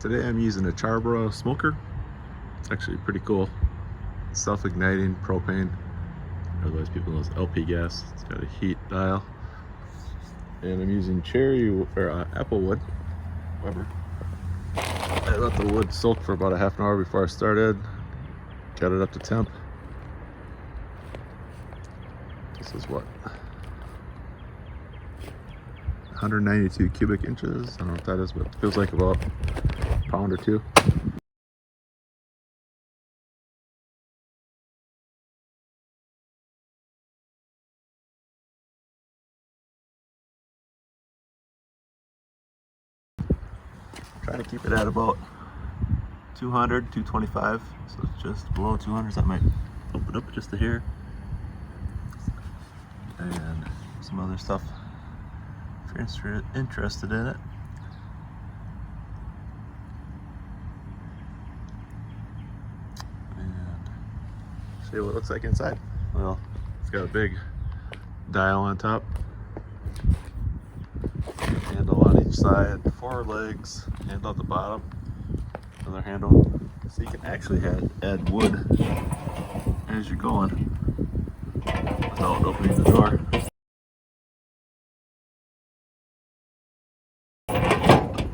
Today I'm using a Char-Broil smoker. It's actually pretty cool. Self-igniting propane, otherwise people know it's LP gas. It's got a heat dial. And I'm using apple wood, Weber. I let the wood soak for about a half an hour before I started. Got it up to temp. This is what? 192 cubic inches. I don't know what that is, but it feels like about a pound or two. Trying to keep it at about 200, 225, so it's just below 200. So I might open up just to here, and some other stuff if you're interested in it. And show you what it looks like inside. Well, it's got a big dial on top, handle on each side, 4 legs, handle at the bottom, another handle, so you can actually add wood as you're going without opening the door.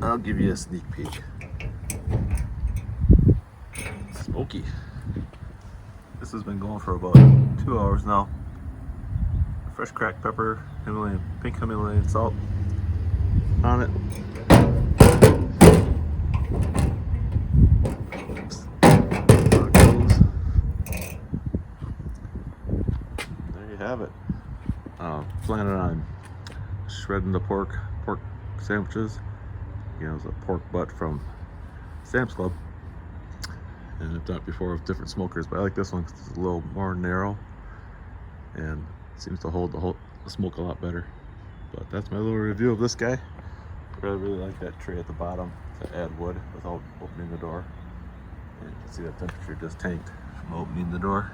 I'll give you a sneak peek. Smoky. This has been going for about 2 hours now. Fresh cracked pepper, pink Himalayan salt on it. Oops. There you have it. Planning on shredding the pork sandwiches. You know, it's a pork butt from Sam's Club, and I've done it before with different smokers, but I like this one because it's a little more narrow and seems to hold the smoke a lot better. But that's my little review of this guy. I really like that tray at the bottom to add wood without opening the door. And you can see that temperature just tanked from opening the door.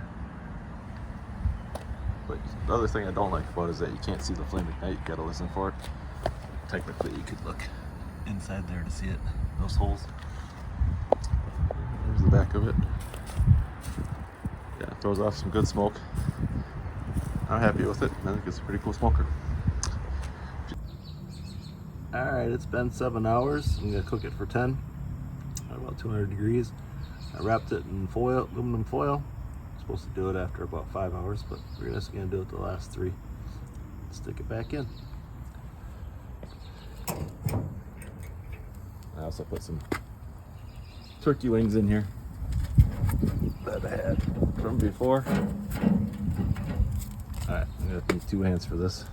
But the other thing I don't like about it is that you can't see the flame ignite. You gotta listen for it. Technically, you could look inside there to see it, those holes. There's the back of it. Yeah, it throws off some good smoke. I'm happy with it. I think it's a pretty cool smoker. Alright, it's been 7 hours. I'm gonna cook it for 10 at about 200 degrees. I wrapped it in foil, aluminum foil. I'm supposed to do it after about 5 hours, but we're just gonna do it the last 3. Stick it back in. I also put some turkey wings in here that I had from before. Alright, I'm gonna need 2 hands for this.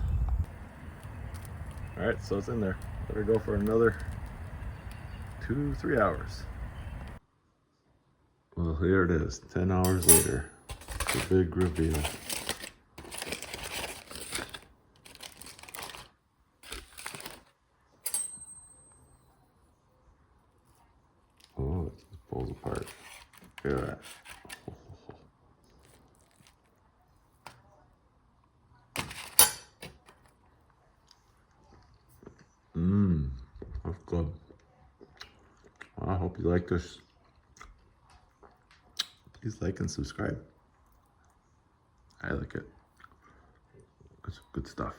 Alright, so it's in there. Better go for another 2-3 hours. Well, here it is, 10 hours later. The big reveal. Oh, it just pulls apart. Look at that. That's good. I hope you like this. Please like and subscribe. I like it. It's good stuff.